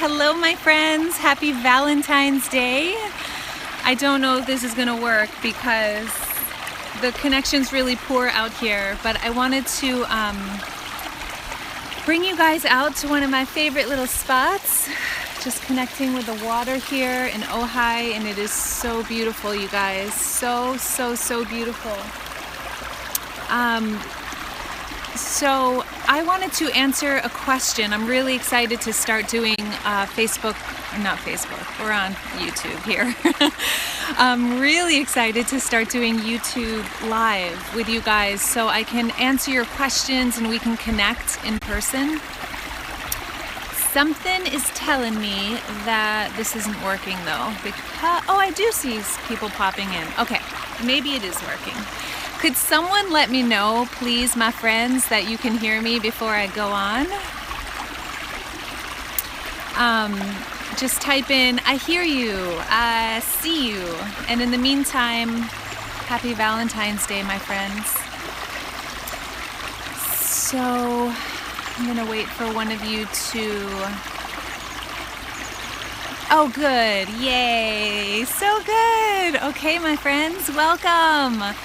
Hello, my friends. Happy Valentine's Day. I don't know if this is going to work because the connection's really poor out here, but I wanted to bring you guys out to one of my favorite little spots. Just connecting with the water here in Ojai, and it is so beautiful, you guys. So beautiful. So I wanted to answer a question. I'm really excited to start doing we're on YouTube here. I'm really excited to start doing YouTube live with you guys so I can answer your questions and we can connect in person. Something is telling me that this isn't working though, because, I do see people popping in. Okay, maybe it is working. Could someone let me know, please, my friends, that you can hear me before I go on? Just type in, I hear you, I see you. And in the meantime, happy Valentine's Day, my friends. So I'm gonna wait for one of you to... Oh, good, yay, so good. Okay, my friends, welcome.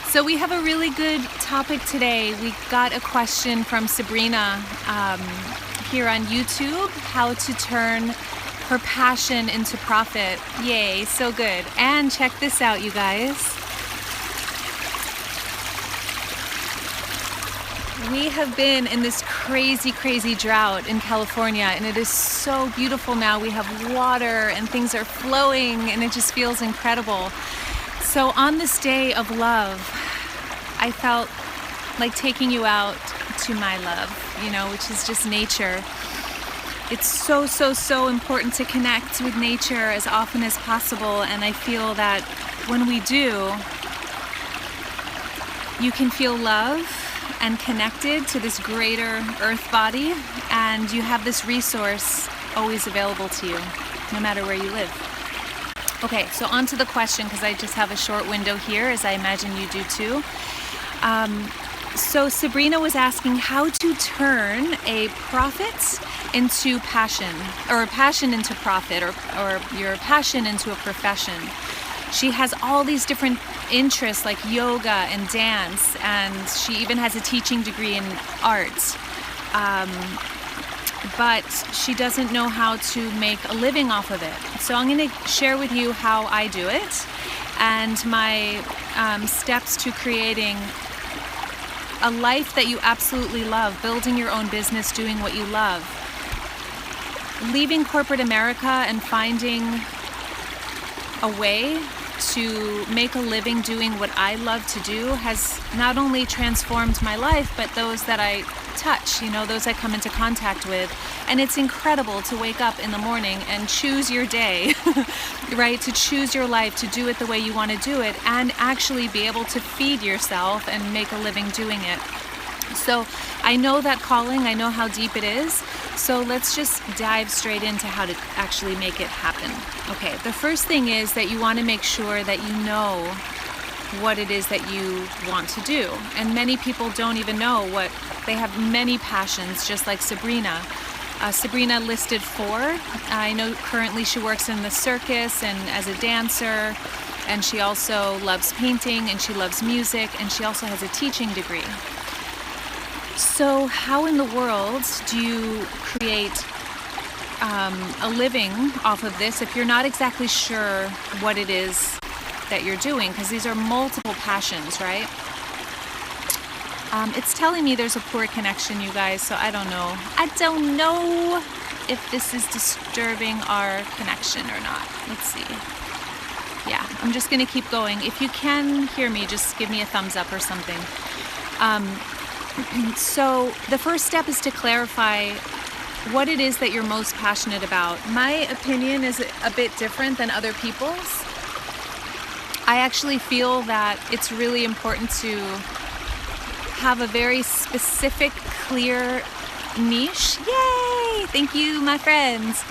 So we have a really good topic today. We got a question from Sabrina here on YouTube, how to turn her passion into profit. Yay, so good. And check this out, you guys. We have been in this crazy drought in California, and it is so beautiful now. We have water and things are flowing, and it just feels incredible. So on this day of love, I felt like taking you out to my love, which is just nature. It's so important to connect with nature as often as possible, and I feel that when we do, you can feel love and connected to this greater earth body, and you have this resource always available to you, no matter where you live. Okay, so on to the question, because I just have a short window here, as I imagine you do too. So Sabrina was asking how to turn a profit into passion, or a passion into profit, or your passion into a profession. She has all these different interests like yoga and dance, and she even has a teaching degree in art. But she doesn't know how to make a living off of it. So I'm going to share with you how I do it and my steps to creating a life that you absolutely love, building your own business, doing what you love. Leaving corporate America and finding a way to make a living doing what I love to do has not only transformed my life, but those that I touch, those I come into contact with. And it's incredible to wake up in the morning and choose your day, right? To choose your life, to do it the way you want to do it, and actually be able to feed yourself and make a living doing it. So I know that calling, I know how deep it is. So let's just dive straight into how to actually make it happen. Okay, the first thing is that you want to make sure that you know what it is that you want to do. And many people don't even know what, they have many passions, just like Sabrina. Sabrina listed 4. I know currently she works in the circus and as a dancer, and she also loves painting and she loves music, and she also has a teaching degree. So how in the world do you create a living off of this if you're not exactly sure what it is that you're doing? Because these are multiple passions, right? It's telling me there's a poor connection, you guys, so I don't know. I don't know if this is disturbing our connection or not. Let's see. Yeah, I'm just going to keep going. If you can hear me, just give me a thumbs up or something. So the first step is to clarify what it is that you're most passionate about. My opinion is a bit different than other people's. I actually feel that it's really important to have a very specific, clear niche. Yay! Thank you, my friends.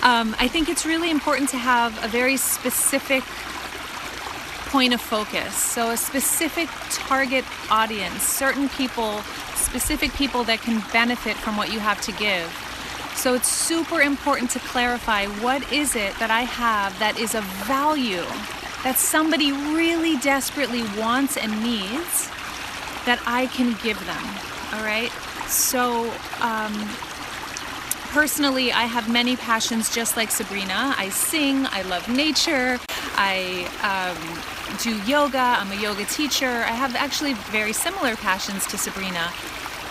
I think it's really important to have a very specific point of focus. So a specific target audience, certain people, specific people that can benefit from what you have to give. So it's super important to clarify, what is it that I have that is of value, that somebody really desperately wants and needs, that I can give them, all right? So personally, I have many passions just like Sabrina. I sing, I love nature, I do yoga, I'm a yoga teacher. I have actually very similar passions to Sabrina.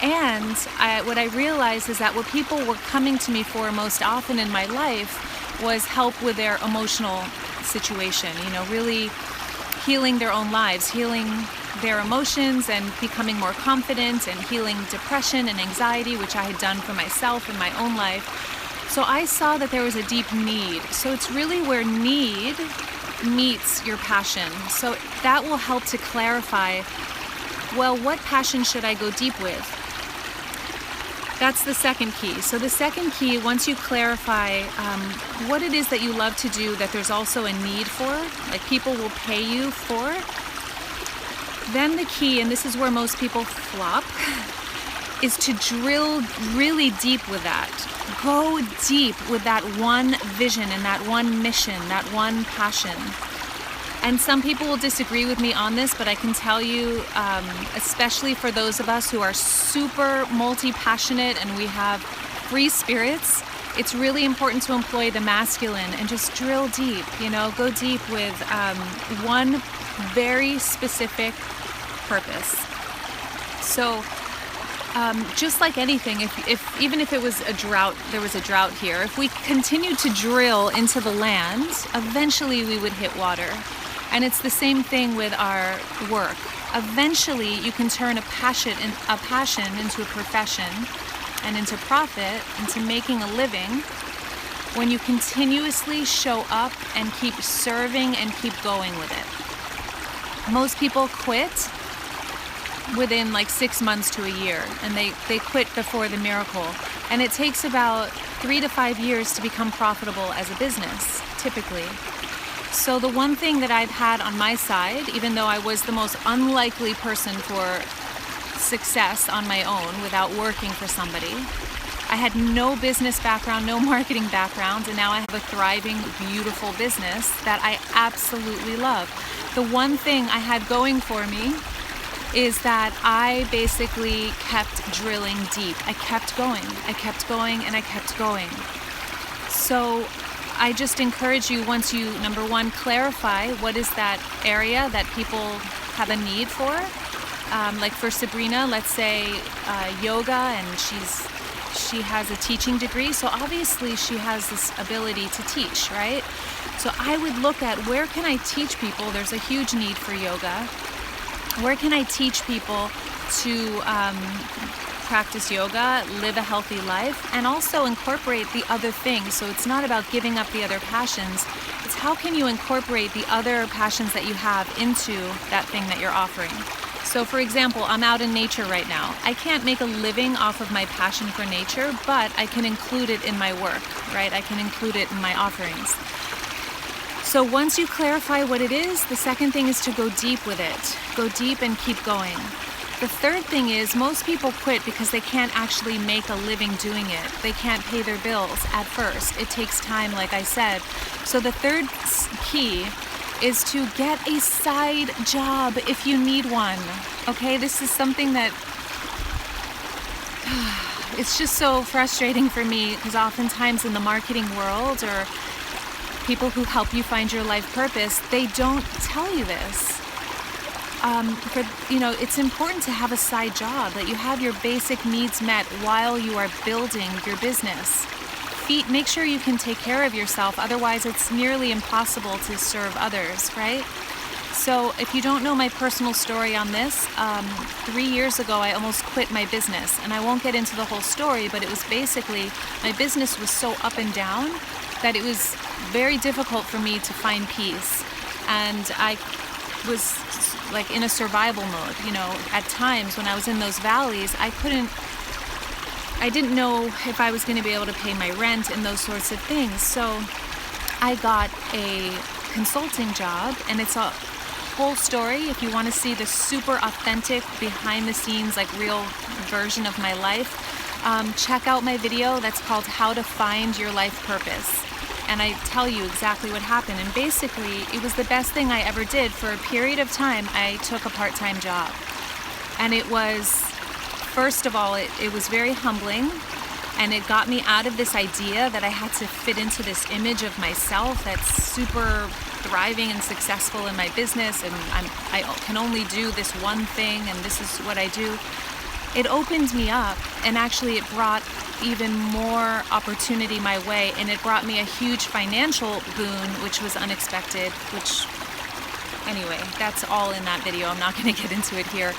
And what I realized is that what people were coming to me for most often in my life was help with their emotional situation, really healing their own lives, healing their emotions and becoming more confident, and healing depression and anxiety, which I had done for myself in my own life. So I saw that there was a deep need. So it's really where need meets your passion. So that will help to clarify, well, what passion should I go deep with? That's the second key. So the second key, once you clarify what it is that you love to do, that there's also a need for, like people will pay you for, then the key, and this is where most people flop, is to drill really deep with that. Go deep with that one vision and that one mission, that one passion. And some people will disagree with me on this, but I can tell you, especially for those of us who are super multi-passionate and we have free spirits, it's really important to employ the masculine and just drill deep, go deep with one very specific purpose. So just like anything, if even if it was a drought, there was a drought here, if we continued to drill into the land, eventually we would hit water. And it's the same thing with our work. Eventually you can turn a passion into a profession and into profit, into making a living, when you continuously show up and keep serving and keep going with it. Most people quit within like 6 months to a year, and they quit before the miracle. And it takes about 3 to 5 years to become profitable as a business, typically. So the one thing that I've had on my side, even though I was the most unlikely person for success on my own without working for somebody, I had no business background, no marketing background, and now I have a thriving, beautiful business that I absolutely love. The one thing I had going for me is that I basically kept drilling deep. I kept going, and I kept going. So I just encourage you, once you, number one, clarify what is that area that people have a need for. Like for Sabrina, let's say yoga, and she has a teaching degree, so obviously she has this ability to teach, right? So I would look at, where can I teach people? There's a huge need for yoga. Where can I teach people to practice yoga, live a healthy life, and also incorporate the other things? So it's not about giving up the other passions. It's how can you incorporate the other passions that you have into that thing that you're offering. So for example, I'm out in nature right now. I can't make a living off of my passion for nature, but I can include it in my work, right? I can include it in my offerings. So once you clarify what it is, the second thing is to go deep with it. Go deep and keep going. The third thing is, most people quit because they can't actually make a living doing it. They can't pay their bills at first. It takes time, like I said. So the third key is to get a side job if you need one. Okay, this is something that it's just so frustrating for me, because oftentimes in the marketing world, or people who help you find your life purpose, they don't tell you this. It's important to have a side job, that you have your basic needs met while you are building your business. Make sure you can take care of yourself, otherwise it's nearly impossible to serve others, right? So if you don't know my personal story on this, 3 years ago I almost quit my business, and I won't get into the whole story, but it was basically, my business was so up and down that it was very difficult for me to find peace, and I was like in a survival mode. At times when I was in those valleys, I didn't know if I was going to be able to pay my rent and those sorts of things. So I got a consulting job, and it's a whole story. If you want to see the super authentic, behind the scenes, like real version of my life, check out my video that's called How to Find Your Life Purpose. And I tell you exactly what happened. And basically, it was the best thing I ever did. For a period of time, I took a part-time job. And it was, first of all, it was very humbling. And it got me out of this idea that I had to fit into this image of myself that's super thriving and successful in my business, and I can only do this one thing, and this is what I do. It opened me up, and actually it brought even more opportunity my way, and it brought me a huge financial boon, which was unexpected, which, anyway, that's all in that video. I'm not going to get into it here.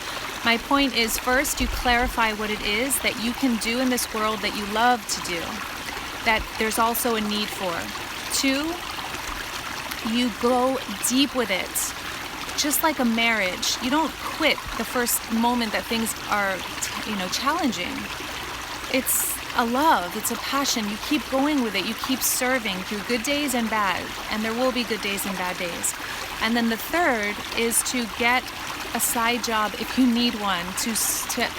My point is, first, you clarify what it is that you can do in this world that you love to do, that there's also a need for. 2, you go deep with it. Just like a marriage, you don't quit the first moment that things are, challenging. It's a love, it's a passion. You keep going with it. You keep serving through good days and bad, and there will be good days and bad days. And then the third is to get a side job if you need one to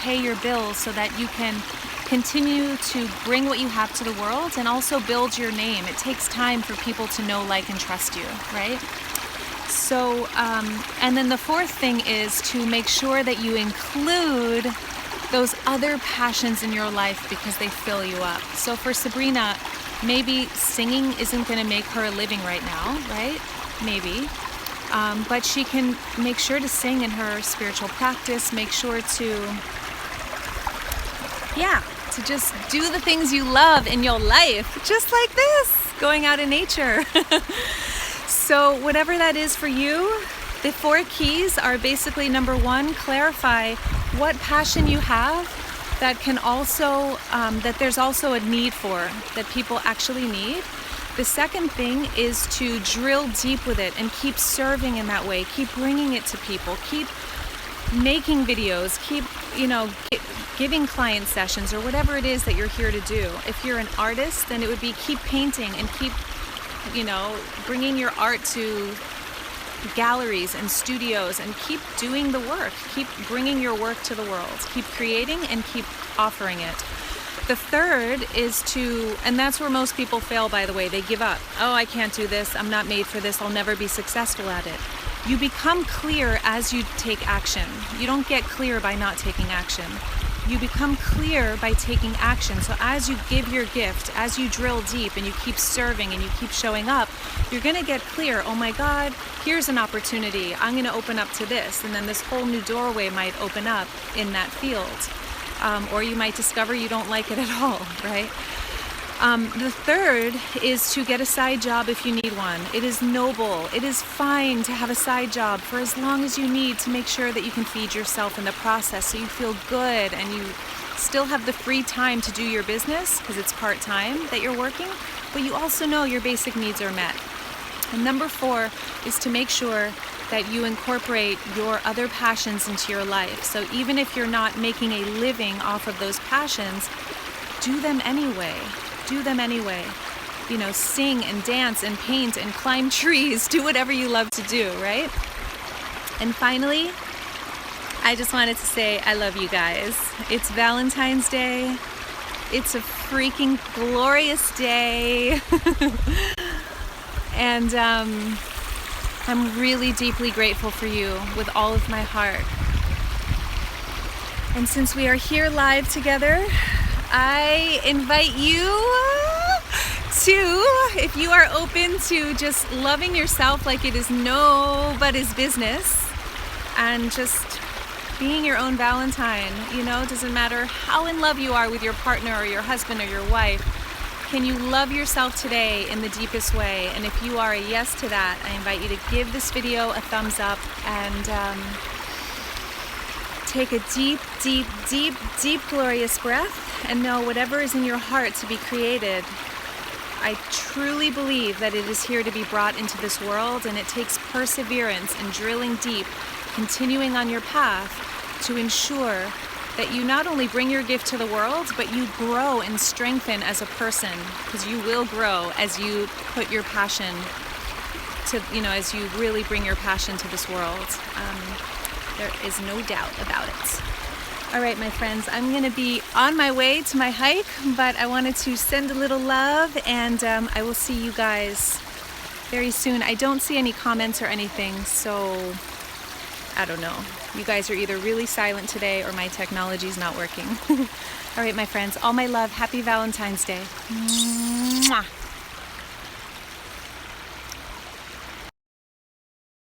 pay your bills, so that you can continue to bring what you have to the world and also build your name. It takes time for people to know, like, and trust you, right? So, and then the fourth thing is to make sure that you include those other passions in your life because they fill you up. So for Sabrina, maybe singing isn't going to make her a living right now, right? Maybe. But she can make sure to sing in her spiritual practice, make sure to just do the things you love in your life, just like this, going out in nature. So whatever that is for you, the 4 keys are basically, number 1, clarify what passion you have that can also, that there's also a need for, that people actually need. The second thing is to drill deep with it and keep serving in that way. Keep bringing it to people. Keep making videos. Keep, giving client sessions or whatever it is that you're here to do. If you're an artist, then it would be keep painting and keep, bringing your art to galleries and studios, and keep doing the work. Keep bringing your work to the world. Keep creating and keep offering it. The third is and that's where most people fail, by the way. They give up. Oh, I can't do this. I'm not made for this. I'll never be successful at it. You become clear as you take action. You don't get clear by not taking action. You become clear by taking action. So as you give your gift, as you drill deep and you keep serving and you keep showing up, you're going to get clear. Oh my God, here's an opportunity. I'm going to open up to this. And then this whole new doorway might open up in that field. Or you might discover you don't like it at all, right? The third is to get a side job if you need one. It is noble. It is fine to have a side job for as long as you need to make sure that you can feed yourself in the process, so you feel good and you still have the free time to do your business because it's part-time that you're working, but you also know your basic needs are met. And number 4 is to make sure that you incorporate your other passions into your life. So even if you're not making a living off of those passions, do them anyway. Do them anyway. Sing and dance and paint and climb trees. Do whatever you love to do, right? And finally, I just wanted to say I love you guys. It's Valentine's Day. It's a freaking glorious day. And I'm really deeply grateful for you with all of my heart. And since we are here live together, I invite you to, if you are open to just loving yourself like it is nobody's business, and just being your own Valentine, doesn't matter how in love you are with your partner or your husband or your wife. Can you love yourself today in the deepest way? And if you are a yes to that, I invite you to give this video a thumbs up and take a deep, deep, deep, deep, glorious breath, and know whatever is in your heart to be created. I truly believe that it is here to be brought into this world, and it takes perseverance and drilling deep, continuing on your path to ensure that you not only bring your gift to the world, but you grow and strengthen as a person, because you will grow as you put your passion to, as you really bring your passion to this world. There is no doubt about it. All right, my friends, I'm gonna be on my way to my hike, but I wanted to send a little love, and I will see you guys very soon. I don't see any comments or anything, so I don't know. You guys are either really silent today or my technology's not working. All right, my friends, all my love. Happy Valentine's Day. Mwah.